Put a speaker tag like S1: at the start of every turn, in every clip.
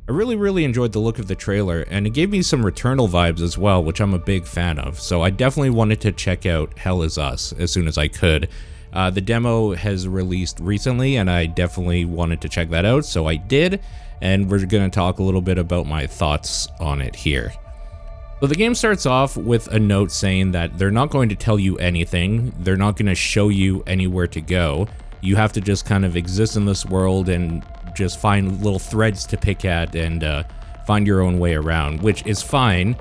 S1: I really enjoyed the look of the trailer, and it gave me some Returnal vibes as well, which I'm a big fan of, so I definitely wanted to check out Hell Is Us as soon as I could. The demo has released recently, and I definitely wanted to check that out, so I did, and we're going to talk a little bit about my thoughts on it here. So the game starts off with a note saying that they're not going to tell you anything, they're not going to show you anywhere to go. You have to just kind of exist in this world and just find little threads to pick at and find your own way around, which is fine.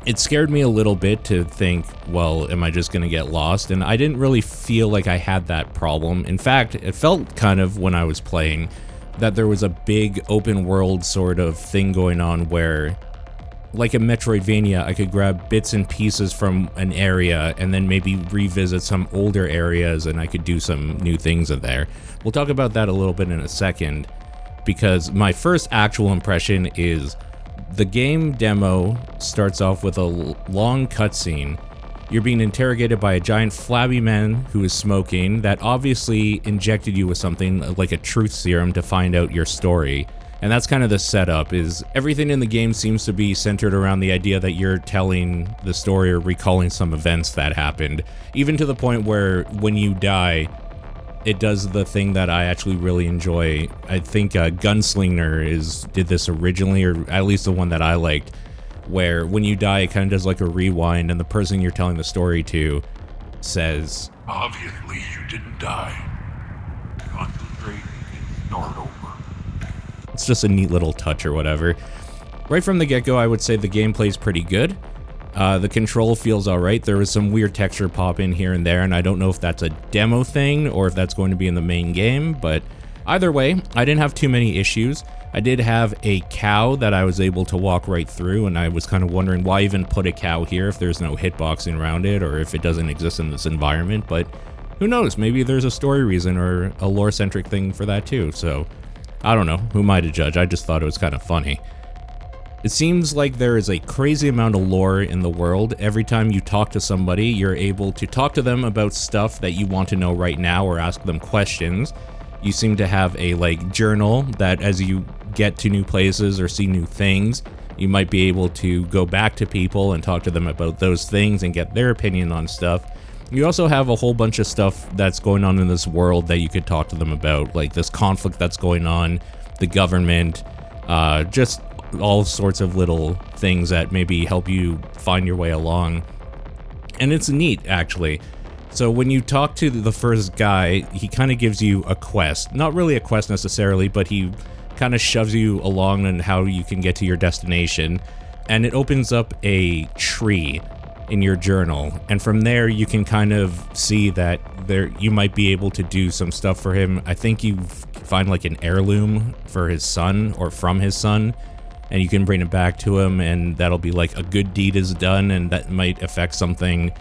S1: It scared me a little bit to think, well, am I just gonna get lost? And I didn't really feel like I had that problem. In fact, it felt kind of, when I was playing, that there was a big open world sort of thing going on where, like a Metroidvania, I could grab bits and pieces from an area and then maybe revisit some older areas and I could do some new things in there. We'll talk about that a little bit in a second, because my first actual impression is the game demo starts off with a long cutscene. You're being interrogated by a giant flabby man who is smoking that obviously injected you with something like a truth serum to find out your story. And that's kind of the setup, is everything in the game seems to be centered around the idea that you're telling the story or recalling some events that happened, even to the point where when you die, it does the thing that I actually really enjoy. I think Gunslinger did this originally, or at least the one that I liked, where when you die, it kind of does like a rewind, and the person you're telling the story to says,
S2: "Obviously, you didn't die. Concentrate and start over."
S1: It's just a neat little touch or whatever. Right from the get-go, I would say the gameplay's pretty good. The control feels alright. There was some weird texture pop in here and there, and I don't know if that's a demo thing or if that's going to be in the main game, but either way, I didn't have too many issues. I did have a cow that I was able to walk right through, and I was kind of wondering why even put a cow here if there's no hitboxing around it or if it doesn't exist in this environment, but who knows, maybe there's a story reason or a lore-centric thing for that too, so I don't know, who am I to judge? I just thought it was kind of funny. It seems like there is a crazy amount of lore in the world. Every time you talk to somebody, you're able to talk to them about stuff that you want to know right now or ask them questions. You seem to have a journal that as you get to new places or see new things, you might be able to go back to people and talk to them about those things and get their opinion on stuff. You also have a whole bunch of stuff that's going on in this world that you could talk to them about, like this conflict that's going on, the government, just all sorts of little things that maybe help you find your way along. And it's neat, actually. So when you talk to the first guy, he kind of gives you a quest. Not really a quest necessarily, but he kind of shoves you along on how you can get to your destination. And it opens up a tree in your journal. And from there, you can kind of see that you might be able to do some stuff for him. I think you find like an heirloom for his son or from his son, and you can bring it back to him, and that'll be like a good deed is done, and that might affect something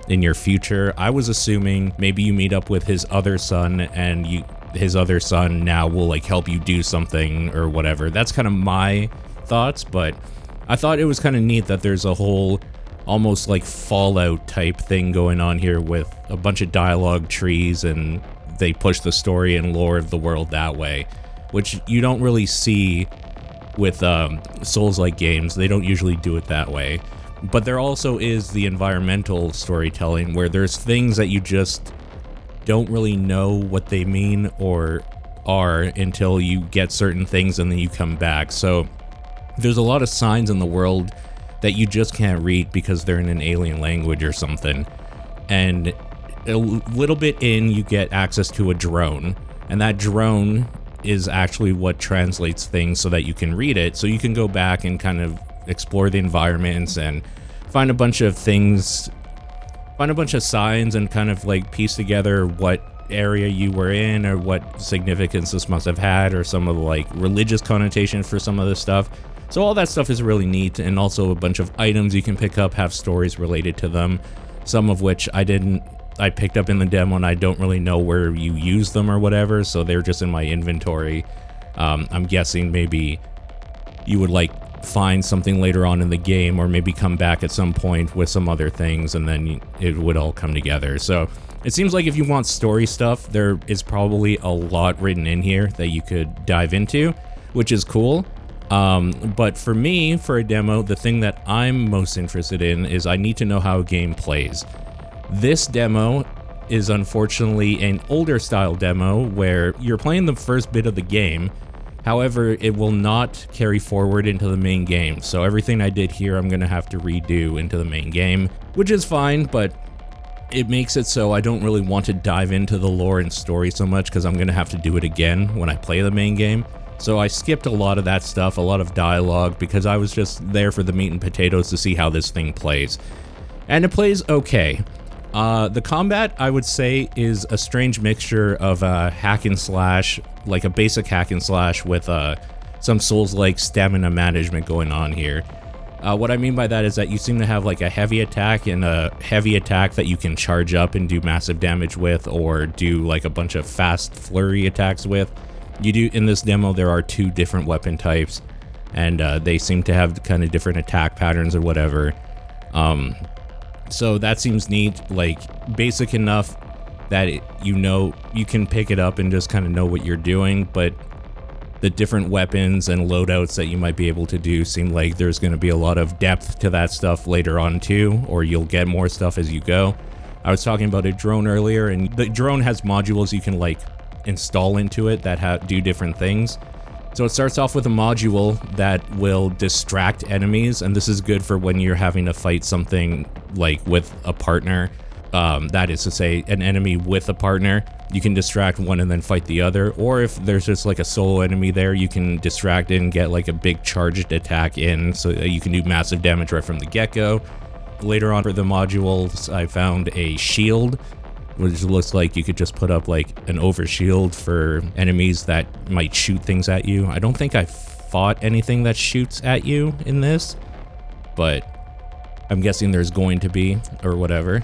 S1: in your future. I was assuming maybe you meet up with his other son, and his other son now will help you do something or whatever. That's kind of my thoughts, but I thought it was kind of neat that there's a whole almost like Fallout type thing going on here with a bunch of dialogue trees, and they push the story and lore of the world that way, which you don't really see with Souls-like games. They don't usually do it that way. But there also is the environmental storytelling where there's things that you just don't really know what they mean or are until you get certain things and then you come back. So there's a lot of signs in the world that you just can't read because they're in an alien language or something. And a little bit in, you get access to a drone, and that drone is actually what translates things so that you can read it, so you can go back and kind of explore the environments and find a bunch of things, find a bunch of signs and kind of piece together what area you were in or what significance this must have had, or some of the religious connotation for some of this stuff. So all that stuff is really neat, and also a bunch of items you can pick up have stories related to them, some of which I picked up in the demo and I don't really know where you use them or whatever, so they're just in my inventory. I'm guessing maybe you would find something later on in the game, or maybe come back at some point with some other things, and then it would all come together. So it seems like if you want story stuff, there is probably a lot written in here that you could dive into, which is cool. But for me, for a demo, the thing that I'm most interested in is I need to know how a game plays. This demo is unfortunately an older style demo where you're playing the first bit of the game. However, it will not carry forward into the main game. So everything I did here, I'm going to have to redo into the main game, which is fine, but it makes it so I don't really want to dive into the lore and story so much because I'm going to have to do it again when I play the main game. So I skipped a lot of that stuff, a lot of dialogue, because I was just there for the meat and potatoes to see how this thing plays. And it plays okay. The combat, I would say, is a strange mixture of a hack and slash, like a basic hack and slash with some Souls-like stamina management going on here. What I mean by that is that you seem to have like a heavy attack and a heavy attack that you can charge up and do massive damage with, or do like a bunch of fast flurry attacks with. You do, in this demo, there are 2 different weapon types, and they seem to have kind of different attack patterns or whatever. So that seems neat, like basic enough that you can pick it up and just kind of know what you're doing, but the different weapons and loadouts that you might be able to do seem like there's going to be a lot of depth to that stuff later on too, or you'll get more stuff as you go. I was talking about a drone earlier, and the drone has modules you can like install into it that do different things. So it starts off with a module that will distract enemies, and this is good for when you're having to fight something like with a partner. That is to say, an enemy with a partner. You can distract one and then fight the other, or if there's just like a solo enemy there, you can distract it and get like a big charged attack in, so that you can do massive damage right from the get-go. Later on for the modules, I found a shield, which looks like you could just put up like an overshield for enemies that might shoot things at you. I don't think I fought anything that shoots at you in this, but I'm guessing there's going to be, or whatever.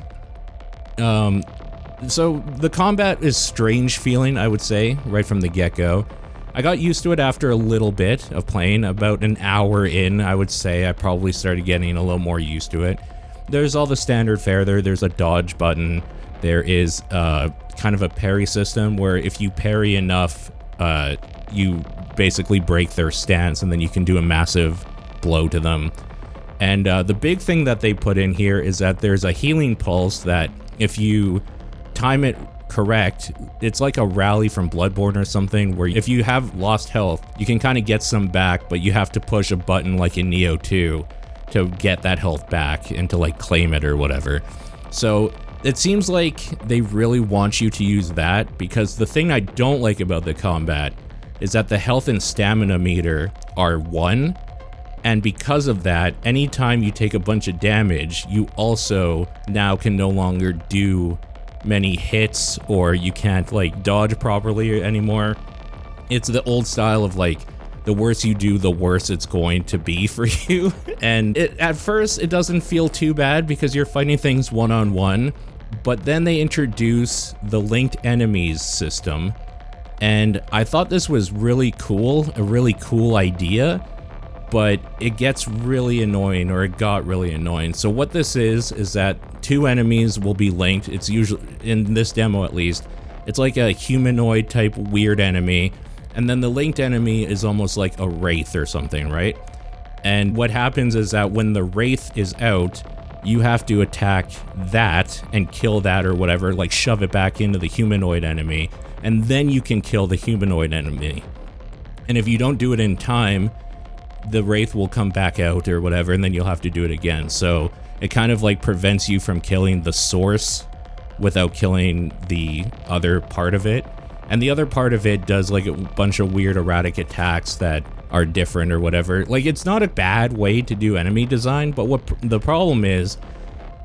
S1: So the combat is strange feeling, I would say, right from the get-go. I got used to it after a little bit of playing. About an hour in, I would say I probably started getting a little more used to it. There's all the standard fare there. There's a dodge button. There is kind of a parry system where if you parry enough, you basically break their stance, and then you can do a massive blow to them. And the big thing that they put in here is that there's a healing pulse that if you time it correct, it's like a rally from Bloodborne or something, where if you have lost health, you can kind of get some back, but you have to push a button like in Nioh 2 to get that health back and to like claim it or whatever. So it seems like they really want you to use that, because the thing I don't like about the combat is that the health and stamina meter are 1, and because of that, anytime you take a bunch of damage, you also now can no longer do many hits, or you can't like dodge properly anymore. It's the old style of like, the worse you do, the worse it's going to be for you. And at first, it doesn't feel too bad because you're fighting things one-on-one, but then they introduce the linked enemies system, and I thought this was really cool, a really cool idea, but it gets really annoying, or it got really annoying. So what this is that 2 enemies will be linked. It's usually, in this demo at least, it's like a humanoid type weird enemy, and then the linked enemy is almost like a wraith or something, right? And what happens is that when the wraith is out, you have to attack that and kill that or whatever, like shove it back into the humanoid enemy, and then you can kill the humanoid enemy. And if you don't do it in time, the wraith will come back out or whatever, and then you'll have to do it again. So it kind of like prevents you from killing the source without killing the other part of it. And the other part of it does like a bunch of weird erratic attacks that are different or whatever. Like, it's not a bad way to do enemy design, but what the problem is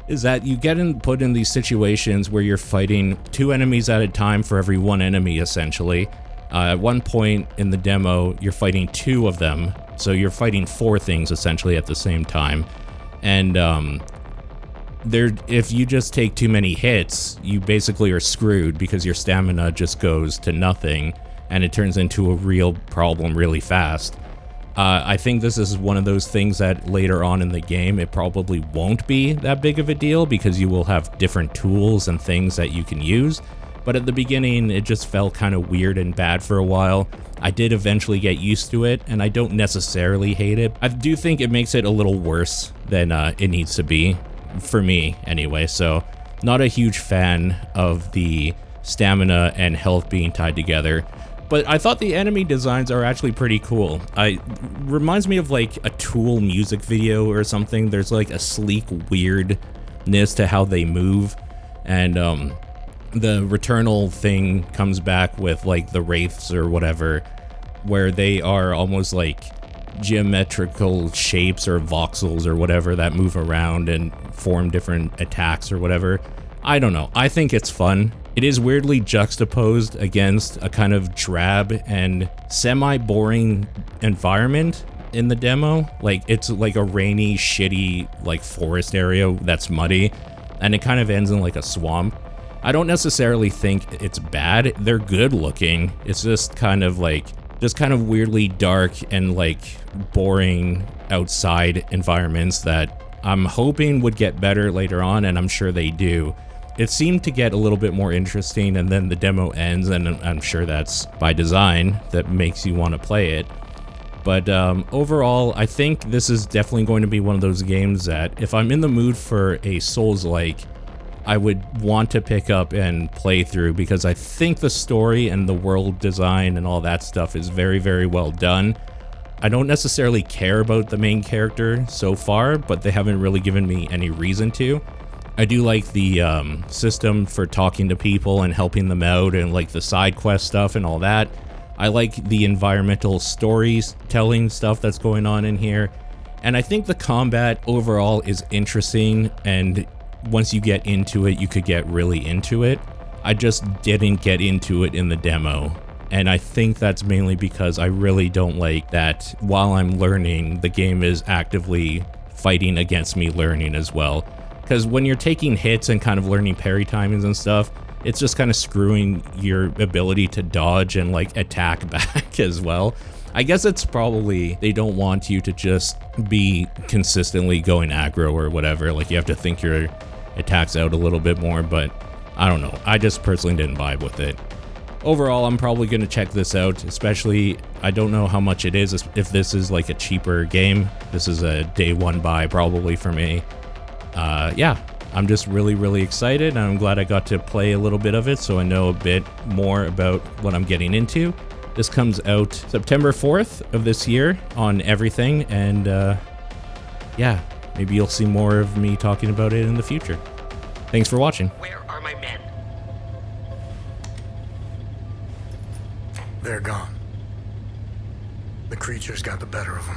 S1: that you get put in these situations where you're fighting 2 enemies at a time for every 1 enemy, essentially. At one point in the demo, you're fighting 2 of them, so you're fighting 4 things essentially at the same time. And if you just take too many hits, you basically are screwed because your stamina just goes to nothing, and it turns into a real problem really fast. I think this is one of those things that later on in the game, it probably won't be that big of a deal because you will have different tools and things that you can use. but at the beginning it just felt kind of weird and bad for a while. I did eventually get used to it, and I don't necessarily hate it. I do think it makes it a little worse than it needs to be, for me anyway, so not a huge fan of the stamina and health being tied together. But I thought the enemy designs are actually pretty cool. Reminds me of like a Tool music video or something. There's like a sleek weirdness to how they move, and the Returnal thing comes back with like the Wraiths or whatever, where they are almost like geometrical shapes or voxels or whatever that move around and form different attacks or whatever. I don't know. I think it's fun. It is weirdly juxtaposed against a kind of drab and semi-boring environment in the demo. Like, it's like a rainy, shitty, like, forest area that's muddy, and it kind of ends in like a swamp. I don't necessarily think it's bad. They're good looking. It's just kind of like, weirdly dark and like boring outside environments that I'm hoping would get better later on, and I'm sure they do. It seemed to get a little bit more interesting, and then the demo ends, and I'm sure that's by design, that makes you want to play it. But overall, I think this is definitely going to be one of those games that if I'm in the mood for a Souls-like, I would want to pick up and play through, because I think the story and the world design and all that stuff is very, very well done. I don't necessarily care about the main character so far, but they haven't really given me any reason to. I do like the system for talking to people and helping them out, and like the side quest stuff and all that. I like the environmental storytelling stuff that's going on in here. And I think the combat overall is interesting, and once you get into it, you could get really into it. I just didn't get into it in the demo. And I think that's mainly because I really don't like that while I'm learning, the game is actively fighting against me learning as well. Because when you're taking hits and kind of learning parry timings and stuff, it's just kind of screwing your ability to dodge and like attack back as well. I guess it's probably they don't want you to just be consistently going aggro or whatever. Like, you have to think your attacks out a little bit more, but I don't know. I just personally didn't vibe with it. Overall, I'm probably going to check this out, especially I don't know how much it is, if this is like a cheaper game. This is a day one buy probably for me. Yeah, I'm just really, really excited, and I'm glad I got to play a little bit of it so I know a bit more about what I'm getting into. This comes out September 4th of this year on everything, and yeah, maybe you'll see more of me talking about it in the future. Thanks for watching.
S3: Where are my men?
S4: They're gone. The creatures got the better of them.